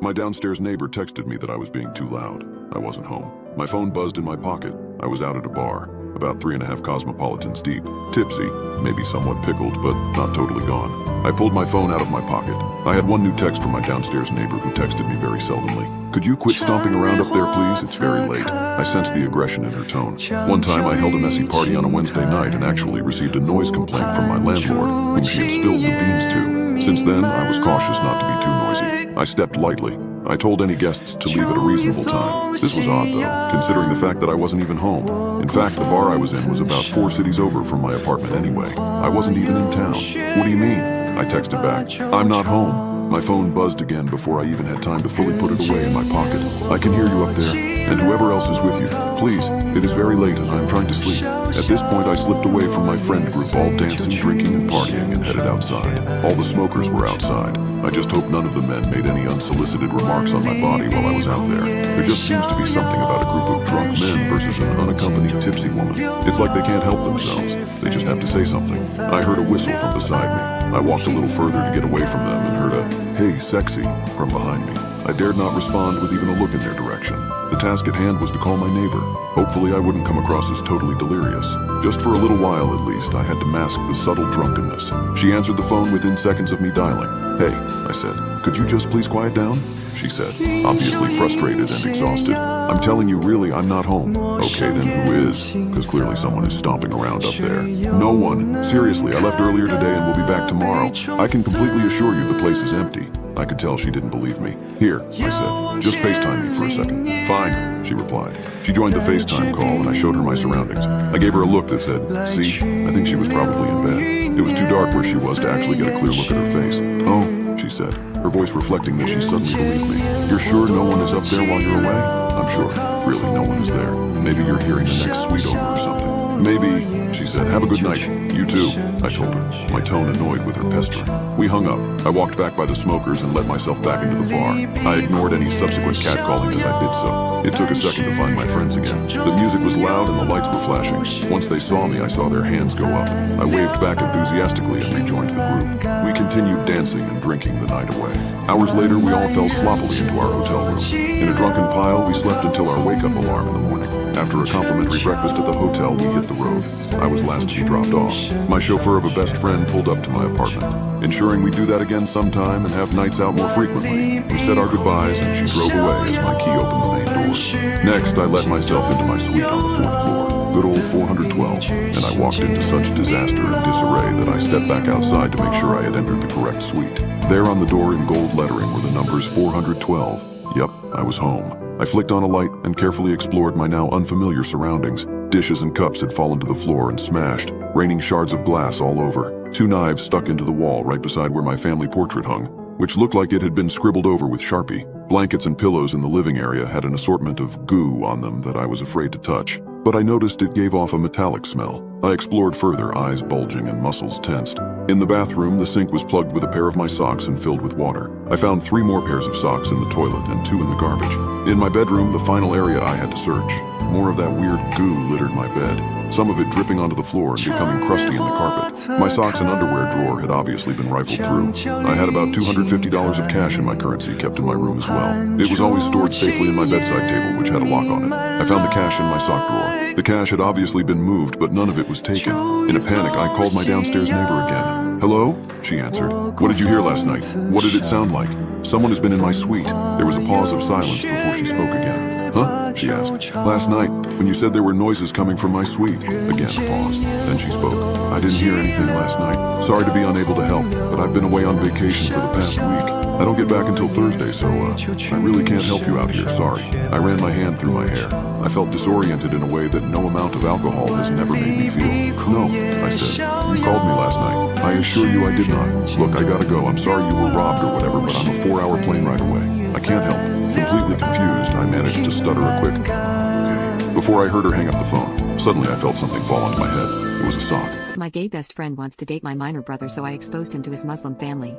My downstairs neighbor texted me that I was being too loud. I wasn't home. My phone buzzed in my pocket. I was out at a bar, about 3.5 cosmopolitans deep, tipsy, maybe somewhat pickled, but not totally gone. I pulled my phone out of my pocket. I had one new text from my downstairs neighbor who texted me very seldomly. "Could you quit stomping around up there, please? It's very late." I sensed the aggression in her tone. One time I held a messy party on a Wednesday night and actually received a noise complaint from my landlord, whom she had spilled the beans to. Since then, I was cautious not to be too noisy. I stepped lightly. I told any guests to leave at a reasonable time. This was odd, though, considering the fact that I wasn't even home. In fact, the bar I was in was about 4 cities over from my apartment anyway. I wasn't even in town. "What do you mean?" I texted back. "I'm not home." My phone buzzed again before I even had time to fully put it away in my pocket. "I can hear you up there, and whoever else is with you. Please, it is very late and I'm trying to sleep." At this point, I slipped away from my friend group, all dancing, drinking, and partying, and headed outside. All the smokers were outside. I just hope none of the men made any unsolicited remarks on my body while I was out there. There just seems to be something about a group of drunk men versus an unaccompanied tipsy woman. It's like they can't help themselves. They just have to say something. I heard a whistle from beside me. I walked a little further to get away from them and heard a "Hey, sexy" from behind me. I dared not respond with even a look in their direction. The task at hand was to call my neighbor. Hopefully I wouldn't come across as totally delirious. Just for a little while at least, I had to mask the subtle drunkenness. She answered the phone within seconds of me dialing. "Hey," I said, "could you just please quiet down?" She said, obviously frustrated and exhausted. "I'm telling you, really, I'm not home." "Okay, then who is? Because clearly someone is stomping around up there." "No one. Seriously, I left earlier today and will be back tomorrow. I can completely assure you the place is empty." I could tell she didn't believe me. "Here," I said, "just FaceTime me for a second." "Fine," she replied. She joined the FaceTime call and I showed her my surroundings. I gave her a look that said, "See?" I think she was probably in bed. It was too dark where she was to actually get a clear look at her face. "Oh," she said, her voice reflecting that she suddenly believed me. "You're sure no one is up there while you're away?" "I'm sure. Really, no one is there. Maybe you're hearing the next suite over or something." "Maybe," she said. "Have a good night." "You too," I told her, my tone annoyed with her pestering. We hung up. I walked back by the smokers and let myself back into the bar. I ignored any subsequent catcalling as I did so. It took a second to find my friends again. The music was loud and the lights were flashing. Once they saw me, I saw their hands go up. I waved back enthusiastically and rejoined the group. We continued dancing and drinking the night away. Hours later, we all fell sloppily into our hotel room. In a drunken pile, we slept until our wake-up alarm in the morning. After a complimentary breakfast at the hotel, we hit the road. I was last to be dropped off. My chauffeur of a best friend pulled up to my apartment. Ensuring we do that again sometime and have nights out more frequently, we said our goodbyes and she drove away as my key opened the main doors. Next, I let myself into my suite on the 4th floor, good old 412, and I walked into such disaster and disarray that I stepped back outside to make sure I had entered the correct suite. There on the door in gold lettering were the numbers 412. Yep, I was home. I flicked on a light and carefully explored my now unfamiliar surroundings. Dishes and cups had fallen to the floor and smashed, raining shards of glass all over. 2 knives stuck into the wall right beside where my family portrait hung, which looked like it had been scribbled over with Sharpie. Blankets and pillows in the living area had an assortment of goo on them that I was afraid to touch, but I noticed it gave off a metallic smell. I explored further, eyes bulging and muscles tensed. In the bathroom, the sink was plugged with a pair of my socks and filled with water. I found 3 more pairs of socks in the toilet and 2 in the garbage. In my bedroom, the final area I had to search. More of that weird goo littered my bed, some of it dripping onto the floor and becoming crusty in the carpet. My socks and underwear drawer had obviously been rifled through. I had about $250 of cash in my currency kept in my room as well. It was always stored safely in my bedside table, which had a lock on it. I found the cash in my sock drawer. The cash had obviously been moved, but none of it was taken. In a panic, I called my downstairs neighbor again. "Hello?" she answered. "What did you hear last night? What did it sound like?" "Someone has been in my suite." There was a pause of silence before she spoke again. "Huh?" she asked. "Last night, when you said there were noises coming from my suite." Again a pause. Then she spoke. "I didn't hear anything last night. Sorry to be unable to help, but I've been away on vacation for the past week. I don't get back until Thursday, so I really can't help you out here, sorry." I ran my hand through my hair. I felt disoriented in a way that no amount of alcohol has never made me feel. "No," I said. "You called me last night." "I assure you I did not. Look, I gotta go. I'm sorry you were robbed or whatever, but I'm a 4-hour plane ride away. I can't help." Completely confused, I managed to stutter a quick, "Okay," before I heard her hang up the phone. Suddenly I felt something fall onto my head. It was a sock. My gay best friend wants to date my minor brother, so I exposed him to his Muslim family.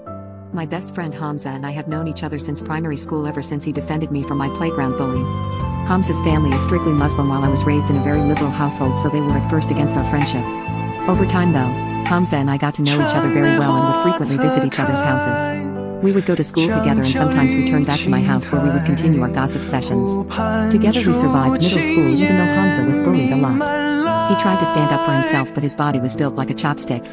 My best friend Hamza and I have known each other since primary school, ever since he defended me from my playground bully. Hamza's family is strictly Muslim while I was raised in a very liberal household, so they were at first against our friendship. Over time though, Hamza and I got to know each other very well and would frequently visit each other's houses. We would go to school together and sometimes return back to my house where we would continue our gossip sessions. Together we survived middle school even though Hamza was bullied a lot. He tried to stand up for himself but his body was built like a chopstick.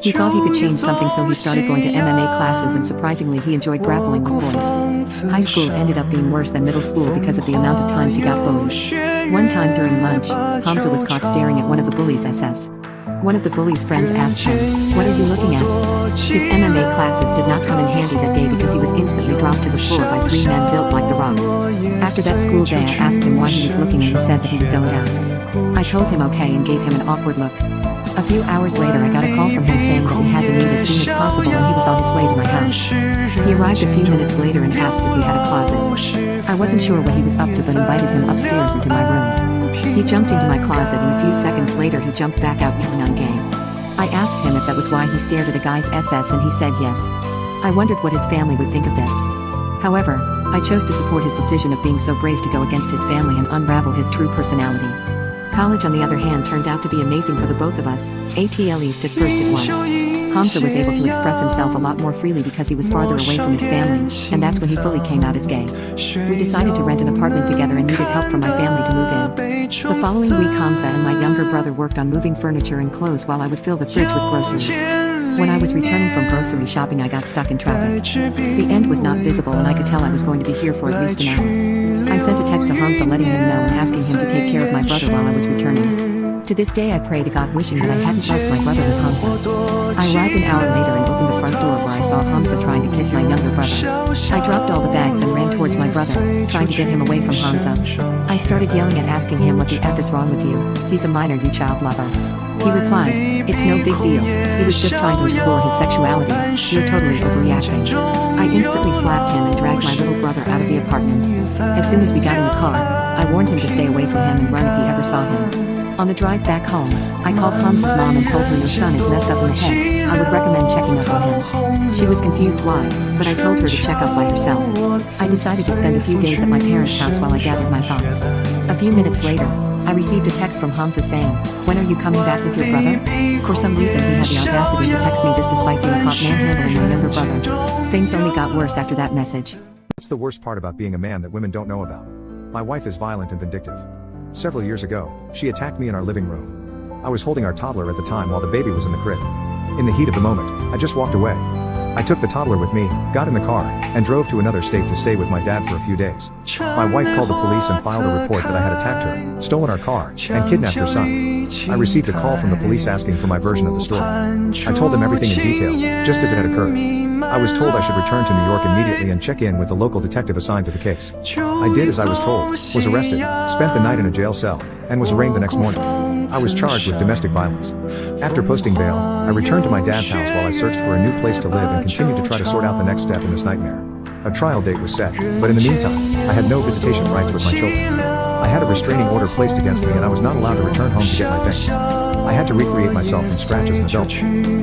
He thought he could change something so he started going to MMA classes and surprisingly he enjoyed grappling with boys. High school ended up being worse than middle school because of the amount of times he got bullied. One time during lunch, Hamza was caught staring at one of the bullies' SS. One of the bully's friends asked him, "What are you looking at?" His MMA classes did not come in handy that day because he was instantly dropped to the floor by three men built like The Rock. After that school day I asked him why he was looking and he said that he was zoned out. I told him okay and gave him an awkward look. A few hours later I got a call from him saying that we had to meet as soon as possible and he was on his way to my house. He arrived a few minutes later and asked if we had a closet. I wasn't sure what he was up to but invited him upstairs into my room. He jumped into my closet and a few seconds later he jumped back out yelling I'm gay. I asked him if that was why he stared at a guy's SS and he said yes. I wondered what his family would think of this. However, I chose to support his decision of being so brave to go against his family and unravel his true personality. College on the other hand turned out to be amazing for the both of us. ATLE stood first it was. Hamza was able to express himself a lot more freely because he was farther away from his family, and that's when he fully came out as gay. We decided to rent an apartment together and needed help from my family to move in. The following week Hamza and my younger brother worked on moving furniture and clothes while I would fill the fridge with groceries. When I was returning from grocery shopping I got stuck in traffic. The end was not visible and I could tell I was going to be here for at least an hour. I sent a text to Hamza letting him know and asking him to take care of my brother while I was returning. To this day I pray to God wishing that I hadn't left my brother with Hamza. I arrived an hour later and opened the front door where I saw Hamza trying to kiss my younger brother. I dropped all the bags and ran towards my brother, trying to get him away from Hamza. I started yelling and asking him what the F is wrong with you, he's a minor you child lover. He replied, it's no big deal, he was just trying to explore his sexuality, you're totally overreacting. I instantly slapped him and dragged my little brother out of the apartment. As soon as we got in the car, I warned him to stay away from him and run if he ever saw him. On the drive back home, I called Hamza's mom and told her your son is messed up in the head, I would recommend checking up on him. She was confused why, but I told her to check up by herself. I decided to spend a few days at my parents' house while I gathered my thoughts. A few minutes later, I received a text from Hamza saying, when are you coming back with your brother? For some reason he had the audacity to text me this despite being caught manhandling my younger brother. Things only got worse after that message. That's the worst part about being a man that women don't know about. My wife is violent and vindictive. Several years ago, she attacked me in our living room. I was holding our toddler at the time while the baby was in the crib. In the heat of the moment, I just walked away. I took the toddler with me, got in the car, and drove to another state to stay with my dad for a few days. My wife called the police and filed a report that I had attacked her, stolen our car, and kidnapped her son. I received a call from the police asking for my version of the story. I told them everything in detail, just as it had occurred. I was told I should return to New York immediately and check in with the local detective assigned to the case. I did as I was told, was arrested, spent the night in a jail cell, and was arraigned the next morning. I was charged with domestic violence. After posting bail, I returned to my dad's house while I searched for a new place to live and continued to try to sort out the next step in this nightmare. A trial date was set, but in the meantime, I had no visitation rights with my children. I had a restraining order placed against me and I was not allowed to return home to get my things. I had to recreate myself from scratch as an adult.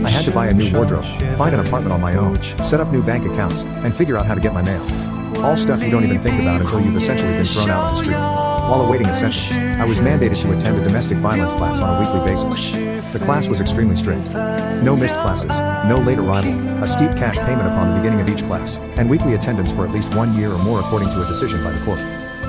I had to buy a new wardrobe, find an apartment on my own, set up new bank accounts, and figure out how to get my mail. All stuff you don't even think about until you've essentially been thrown out on the street. While awaiting a sentence, I was mandated to attend a domestic violence class on a weekly basis. The class was extremely strict. No missed classes, no late arrival, a steep cash payment upon the beginning of each class, and weekly attendance for at least 1 year or more according to a decision by the court.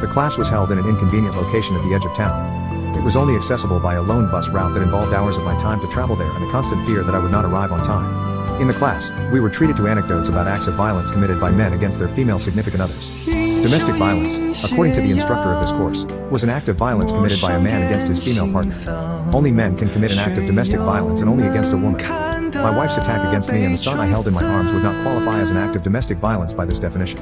The class was held in an inconvenient location at the edge of town. It was only accessible by a lone bus route that involved hours of my time to travel there and a constant fear that I would not arrive on time. In the class, we were treated to anecdotes about acts of violence committed by men against their female significant others. Domestic violence, according to the instructor of this course, was an act of violence committed by a man against his female partner. Only men can commit an act of domestic violence and only against a woman. My wife's attack against me and the son I held in my arms would not qualify as an act of domestic violence by this definition.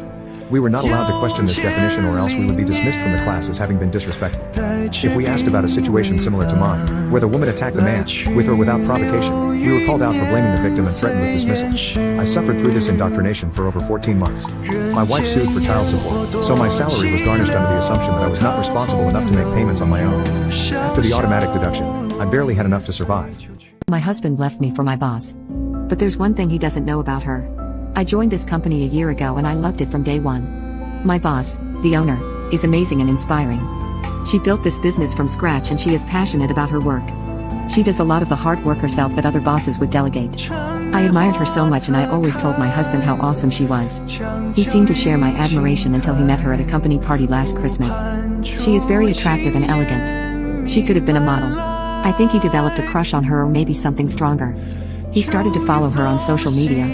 We were not allowed to question this definition or else we would be dismissed from the class as having been disrespectful. If we asked about a situation similar to mine, where the woman attacked the man, with or without provocation, we were called out for blaming the victim and threatened with dismissal. I suffered through this indoctrination for over 14 months. My wife sued for child support, so my salary was garnished under the assumption that I was not responsible enough to make payments on my own. After the automatic deduction, I barely had enough to survive. My husband left me for my boss. But there's one thing he doesn't know about her. I joined this company a year ago and I loved it from day one. My boss, the owner, is amazing and inspiring. She built this business from scratch and she is passionate about her work. She does a lot of the hard work herself that other bosses would delegate. I admired her so much and I always told my husband how awesome she was. He seemed to share my admiration until he met her at a company party last Christmas. She is very attractive and elegant. She could have been a model. I think he developed a crush on her or maybe something stronger. He started to follow her on social media.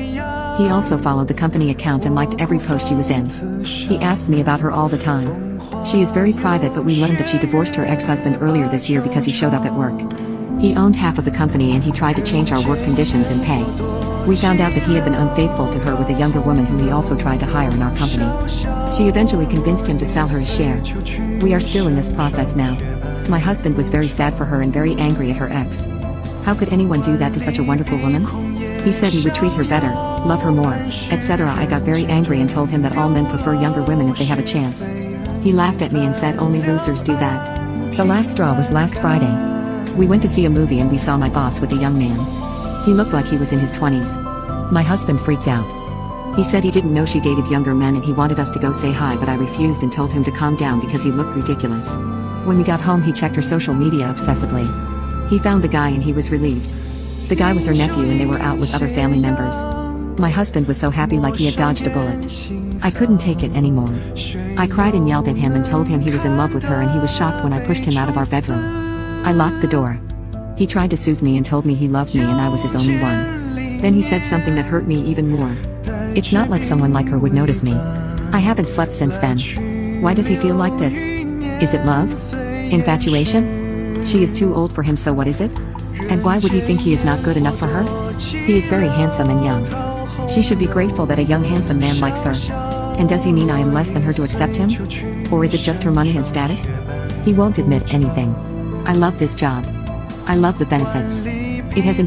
He also followed the company account and liked every post she was in. He asked me about her all the time. She is very private, but we learned that she divorced her ex-husband earlier this year because he showed up at work. He owned half of the company and he tried to change our work conditions and pay. We found out that he had been unfaithful to her with a younger woman who he also tried to hire in our company. She eventually convinced him to sell her his share. We are still in this process now. My husband was very sad for her and very angry at her ex. How could anyone do that to such a wonderful woman? He said he would treat her better, love her more, etc. I got very angry and told him that all men prefer younger women if they have a chance. He laughed at me and said only losers do that. The last straw was last Friday. We went to see a movie and we saw my boss with a young man. He looked like he was in his 20s. My husband freaked out. He said he didn't know she dated younger men and he wanted us to go say hi, but I refused and told him to calm down because he looked ridiculous. When we got home he checked her social media obsessively. He found the guy and he was relieved. The guy was her nephew and they were out with other family members. My husband was so happy like he had dodged a bullet. I couldn't take it anymore. I cried and yelled at him and told him he was in love with her and he was shocked when I pushed him out of our bedroom. I locked the door. He tried to soothe me and told me he loved me and I was his only one. Then he said something that hurt me even more. It's not like someone like her would notice me. I haven't slept since then. Why does he feel like this? Is it love? Infatuation? She is too old for him, so what is it? And why would he think he is not good enough for her? He is very handsome and young. She should be grateful that a young handsome man likes her. And does he mean I am less than her to accept him? Or is it just her money and status? He won't admit anything. I love this job. I love the benefits. It has